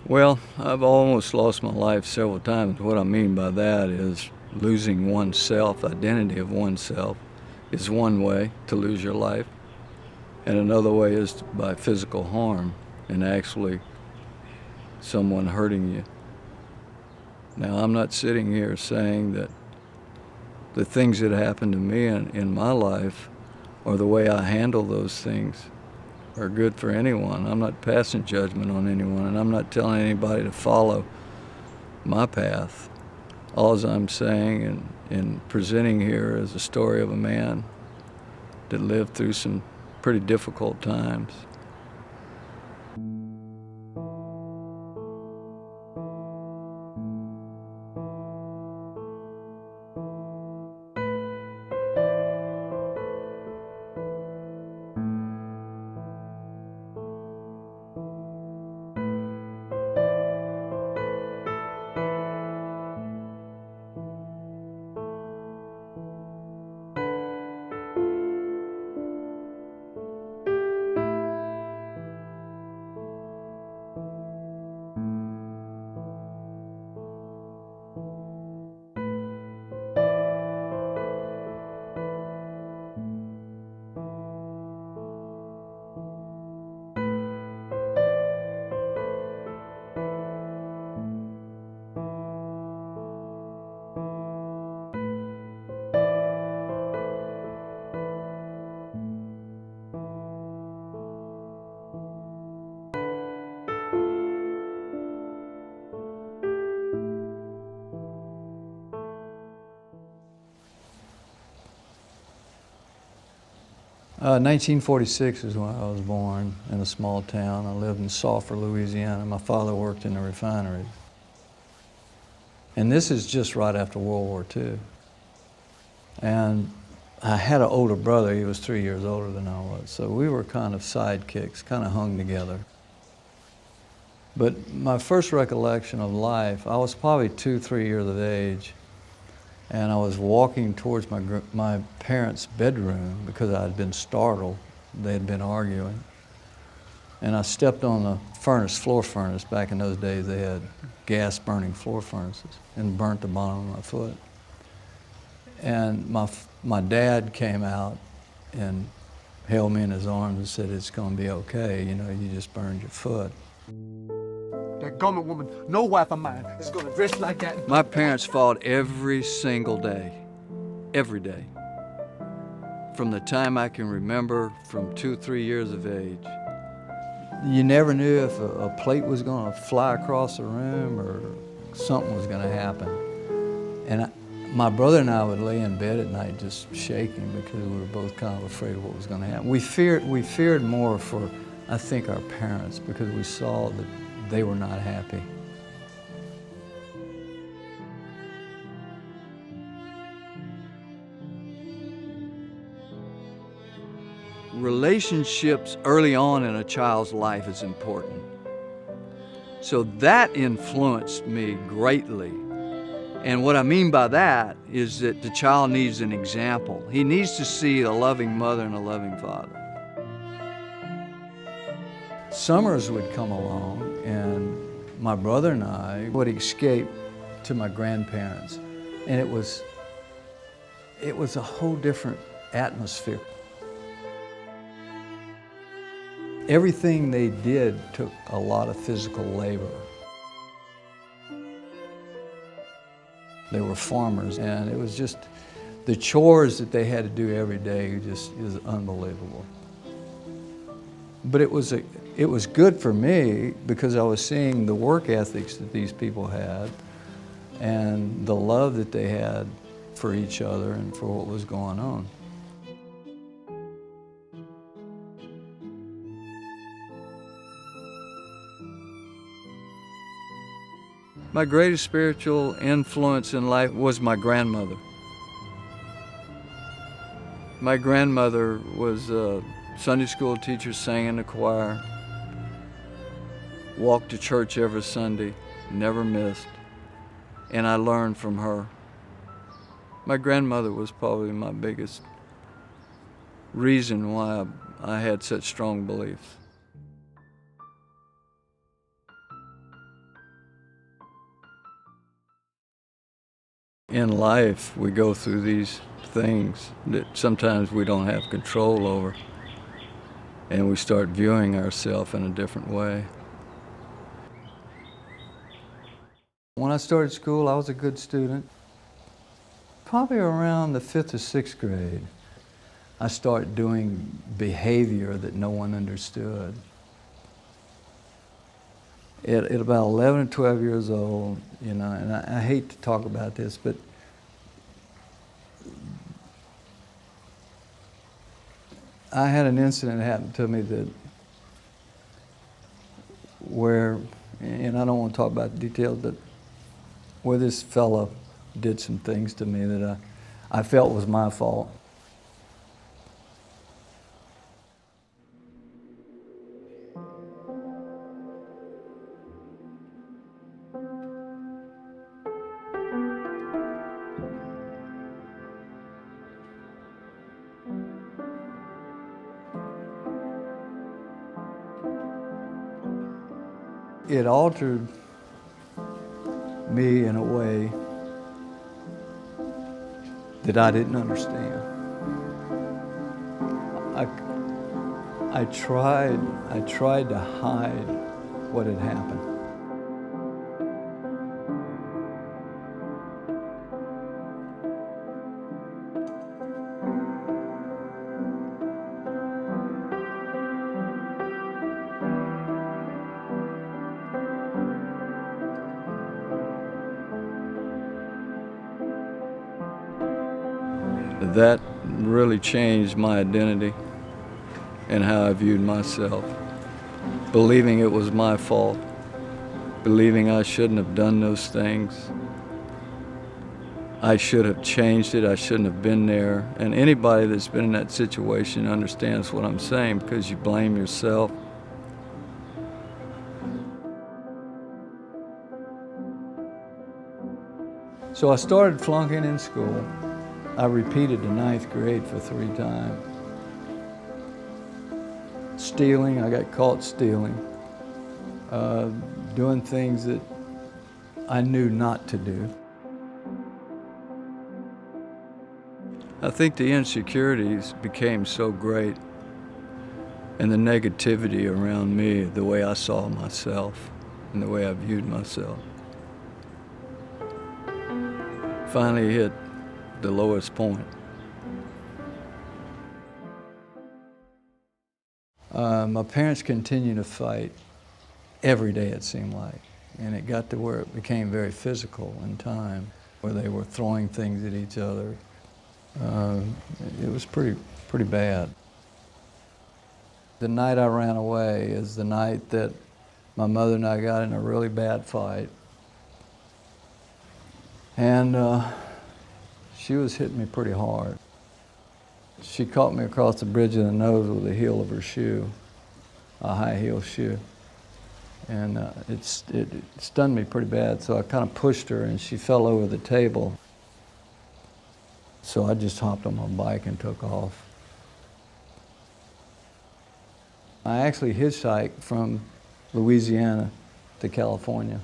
Well, I've almost lost my life several times. What I mean by that is losing oneself, identity of oneself, is one way to lose your life. And another way is by physical harm and actually someone hurting you. Now, I'm not sitting here saying that the things that happened to me in my life or the way I handle those things are good for anyone. I'm not passing judgment on anyone, and I'm not telling anybody to follow my path. All I'm saying and presenting here is a story of a man that lived through some pretty difficult times. Uh, 1946 is when I was born in a small town. I lived in Sulphur, Louisiana. My father worked in a refinery. And this is just right after World War II. And I had an older brother. He was 3 years older than I was. So we were kind of sidekicks, kind of hung together. But my first recollection of life, I was probably 2, 3 years of age, and I was walking towards my parents' bedroom because I had been startled. They had been arguing. And I stepped on the furnace, floor furnace. Back in those days, they had gas-burning floor furnaces, and burnt the bottom of my foot. And my dad came out and held me in his arms and said, "It's going to be okay. You know, you just burned your foot." That government woman, no wife of mine, is gonna dress like that. My parents fought every single day, every day. From the time I can remember, from 2, 3 years of age. You never knew if a plate was gonna fly across the room or something was gonna happen. And my brother and I would lay in bed at night just shaking because we were both kind of afraid of what was gonna happen. We feared more for, I think, our parents because we saw that they were not happy. Relationships early on in a child's life is important. So that influenced me greatly. And what I mean by that is that the child needs an example. He needs to see a loving mother and a loving father. Summers would come along and my brother and I would escape to my grandparents, and it was a whole different atmosphere. Everything they did took a lot of physical labor. They were farmers, and it was just the chores that they had to do every day just is unbelievable. But it was good for me because I was seeing the work ethics that these people had and the love that they had for each other and for what was going on. My greatest spiritual influence in life was my grandmother. My grandmother was a Sunday school teacher, sang in the choir, walked to church every Sunday, never missed, and I learned from her. My grandmother was probably my biggest reason why I had such strong beliefs. In life, we go through these things that sometimes we don't have control over, and we start viewing ourselves in a different way. When I started school, I was a good student. Probably around the 5th or 6th grade, I started doing behavior that no one understood. At about 11 or 12 years old, you know, and I hate to talk about this, but I had an incident happen to me that where, and I don't want to talk about the details, but where this fella did some things to me that I felt was my fault. It altered me in a way that I didn't understand. I tried to hide what had happened. That really changed my identity and how I viewed myself. Believing it was my fault, believing I shouldn't have done those things. I should have changed it, I shouldn't have been there. And anybody that's been in that situation understands what I'm saying, because you blame yourself. So I started flunking in school. I repeated the 9th grade for 3 times. Stealing, I got caught stealing. Doing things that I knew not to do. I think the insecurities became so great, and the negativity around me, the way I saw myself and the way I viewed myself, finally hit the lowest point. My parents continued to fight every day, it seemed like, and it got to where it became very physical in time, where they were throwing things at each other. It was pretty bad. The night I ran away is the night that my mother and I got in a really bad fight, and she was hitting me pretty hard. She caught me across the bridge of the nose with the heel of her shoe, a high heel shoe. And it stunned me pretty bad, so I kind of pushed her and she fell over the table. So I just hopped on my bike and took off. I actually hitchhiked from Louisiana to California.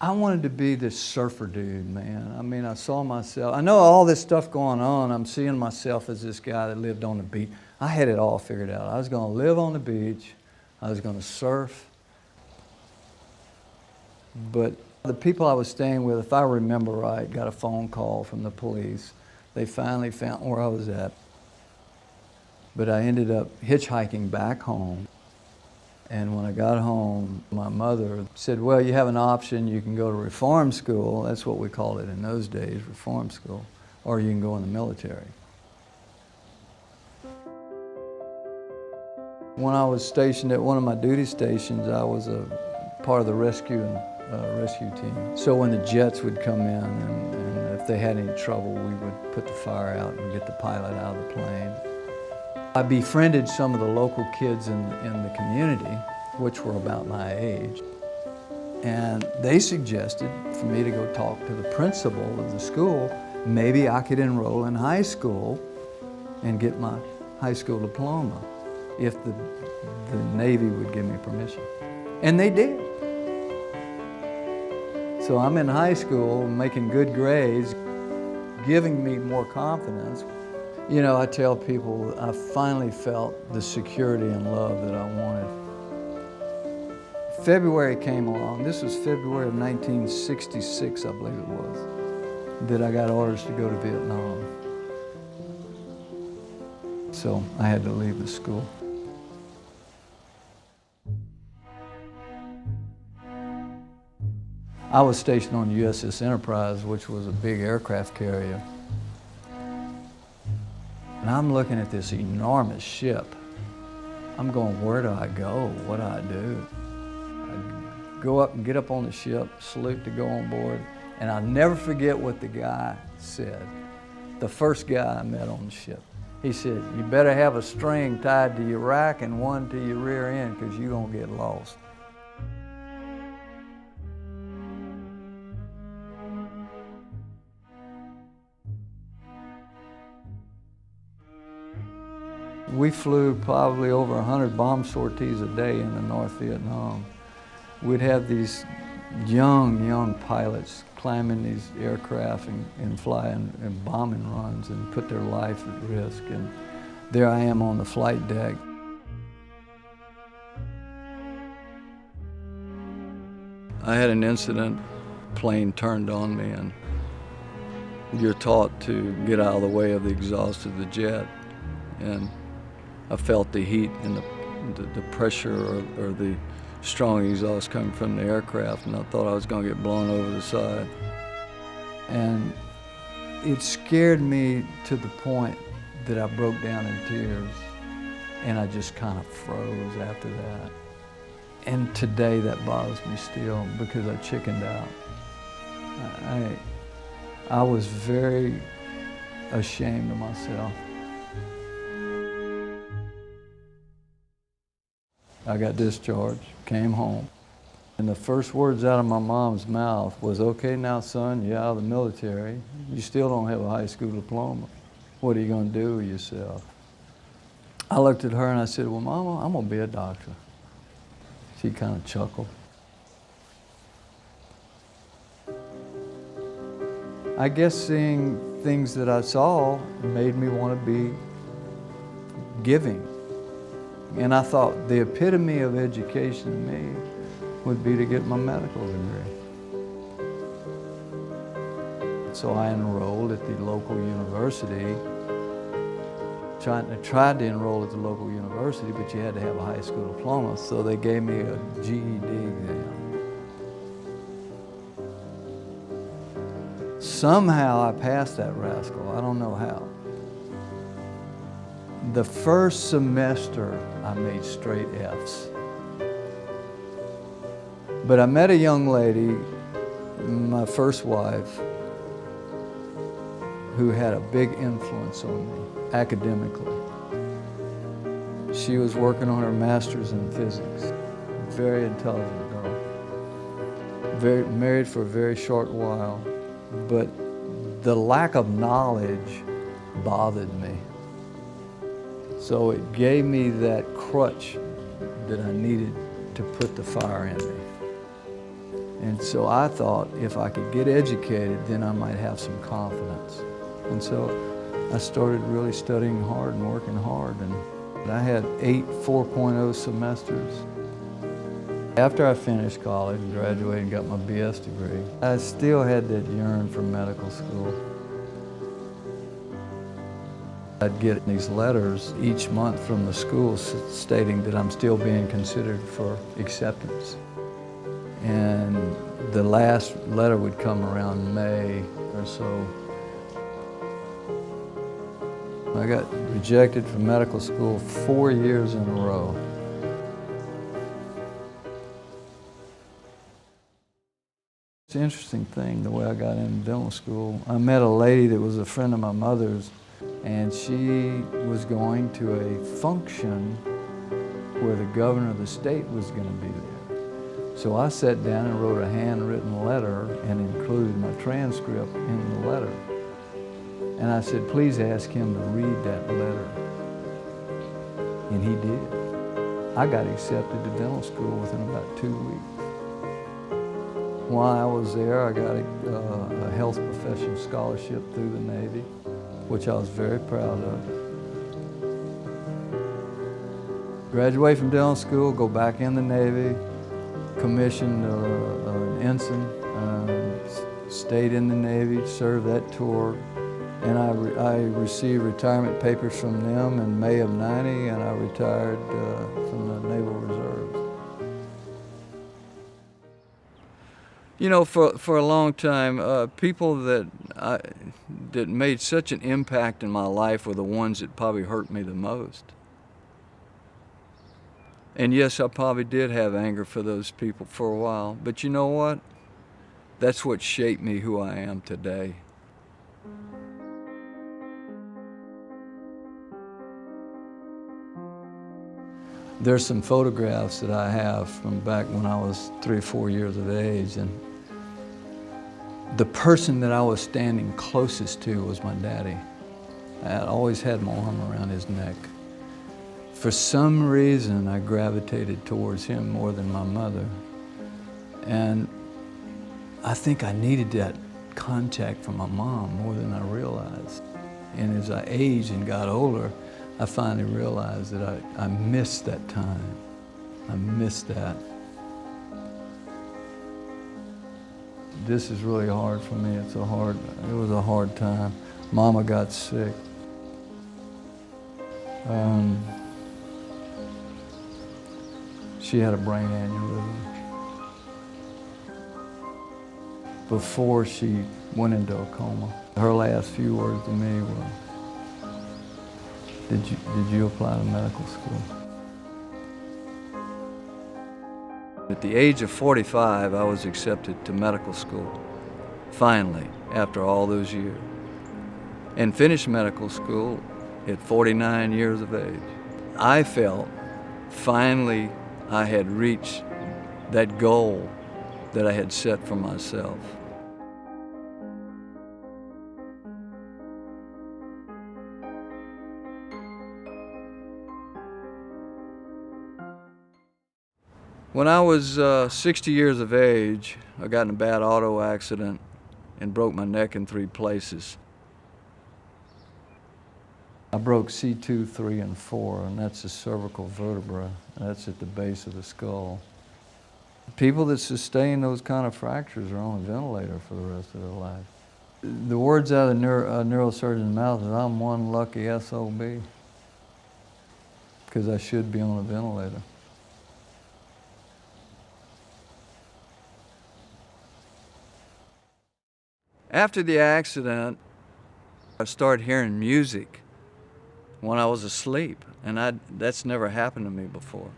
I wanted to be this surfer dude, man. I mean, I saw myself, I know all this stuff going on, I'm seeing myself as this guy that lived on the beach. I had it all figured out. I was gonna live on the beach, I was gonna surf. But the people I was staying with, if I remember right, got a phone call from the police. They finally found where I was at. But I ended up hitchhiking back home. And when I got home, my mother said, well, you have an option. You can go to reform school. That's what we called it in those days, reform school. Or you can go in the military. When I was stationed at one of my duty stations, I was a part of the rescue team. So when the jets would come in and if they had any trouble, we would put the fire out and get the pilot out of the plane. I befriended some of the local kids in the community, which were about my age. And they suggested for me to go talk to the principal of the school. Maybe I could enroll in high school and get my high school diploma if the Navy would give me permission. And they did. So I'm in high school, making good grades, giving me more confidence. You know, I tell people I finally felt the security and love that I wanted. February came along. This was February of 1966, I believe it was, that I got orders to go to Vietnam. So I had to leave the school. I was stationed on USS Enterprise, which was a big aircraft carrier. And I'm looking at this enormous ship. I'm going, where do I go? What do I do? I go up and get up on the ship, salute to go on board, and I'll never forget what the guy said. The first guy I met on the ship. He said, you better have a string tied to your rack and one to your rear end because you're gonna get lost. We flew probably over 100 bomb sorties a day into North Vietnam. We'd have these young pilots climbing these aircraft and flying and bombing runs and put their life at risk. And there I am on the flight deck. I had an incident, plane turned on me, and you're taught to get out of the way of the exhaust of the jet. And I felt the heat and the pressure or the strong exhaust coming from the aircraft, and I thought I was going to get blown over the side. And it scared me to the point that I broke down in tears, and I just kind of froze after that. And today that bothers me still because I chickened out. I was very ashamed of myself. I got discharged, came home, and the first words out of my mom's mouth was, okay now son, you're out of the military, you still don't have a high school diploma. What are you gonna do with yourself? I looked at her and I said, well Mama, I'm gonna be a doctor. She kind of chuckled. I guess seeing things that I saw made me want to be giving. And I thought the epitome of education to me would be to get my medical degree. So I enrolled at the local university. Tried to enroll at the local university, but you had to have a high school diploma, so they gave me a GED exam. Somehow I passed that rascal, I don't know how. The first semester, I made straight Fs. But I met a young lady, my first wife, who had a big influence on me academically. She was working on her master's in physics. Very intelligent girl. Married for a very short while, but the lack of knowledge bothered me. So it gave me that crutch that I needed to put the fire in me. And so I thought if I could get educated, then I might have some confidence. And so I started really studying hard and working hard. And I had 8 4.0 semesters. After I finished college and graduated and got my BS degree, I still had that yearn for medical school. I'd get these letters each month from the school stating that I'm still being considered for acceptance. And the last letter would come around May or so. I got rejected from medical school 4 years in a row. It's an interesting thing, the way I got into dental school. I met a lady that was a friend of my mother's, and she was going to a function where the governor of the state was going to be there. So I sat down and wrote a handwritten letter and included my transcript in the letter. And I said, please ask him to read that letter. And he did. I got accepted to dental school within about 2 weeks. While I was there, I got a health profession scholarship through the Navy, which I was very proud of. Graduate from dental school, go back in the Navy, commissioned an ensign, stayed in the Navy, served that tour, and I received retirement papers from them in May of '90, and I retired from the Naval Reserves. You know, for a long time, people that made such an impact in my life were the ones that probably hurt me the most. And yes, I probably did have anger for those people for a while, but you know what? That's what shaped me who I am today. There's some photographs that I have from back when I was 3 or 4 years of age, and the person that I was standing closest to was my daddy. I always had my arm around his neck. For some reason, I gravitated towards him more than my mother. And I think I needed that contact from my mom more than I realized. And as I aged and got older, I finally realized that I missed that time. I missed that. This is really hard for me. It was a hard time. Mama got sick. She had a brain aneurysm. Before she went into a coma. Her last few words to me were, did you apply to medical school? At the age of 45, I was accepted to medical school, finally, after all those years. And finished medical school at 49 years of age. I felt finally I had reached that goal that I had set for myself. When I was 60 years of age, I got in a bad auto accident and broke my neck in 3 places. I broke C2, 3, and 4, and that's the cervical vertebra. That's at the base of the skull. People that sustain those kind of fractures are on a ventilator for the rest of their life. The words out of the neurosurgeon's mouth is, I'm one lucky SOB, because I should be on a ventilator. After the accident, I started hearing music when I was asleep, and that's never happened to me before.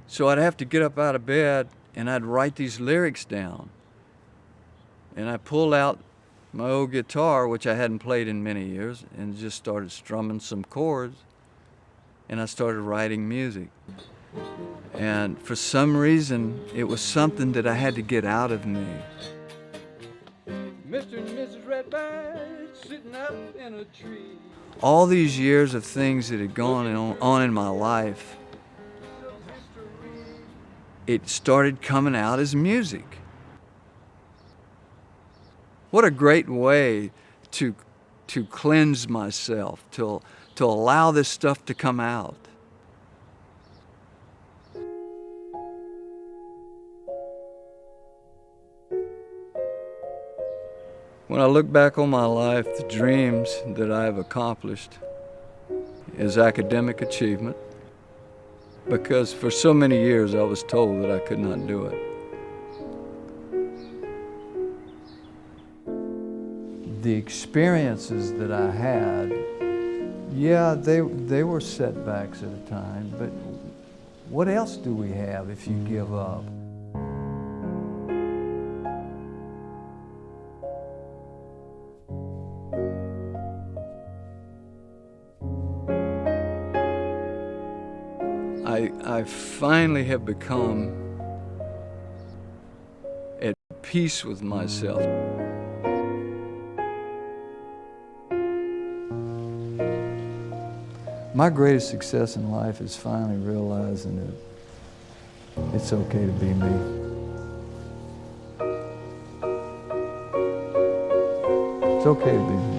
So I'd have to get up out of bed and I'd write these lyrics down. And I pulled out my old guitar, which I hadn't played in many years, and just started strumming some chords, and I started writing music. And for some reason, it was something that I had to get out of me. Mr. and Mrs. Redbird sitting up in a tree. All these years of things that had gone on in my life, it started coming out as music. What a great way to cleanse myself, to allow this stuff to come out. When I look back on my life, the dreams that I have accomplished is academic achievement, because for so many years I was told that I could not do it. The experiences that I had, yeah, they were setbacks at a time, but what else do we have if you give up? I finally have become at peace with myself. My greatest success in life is finally realizing that it's okay to be me. okay, baby.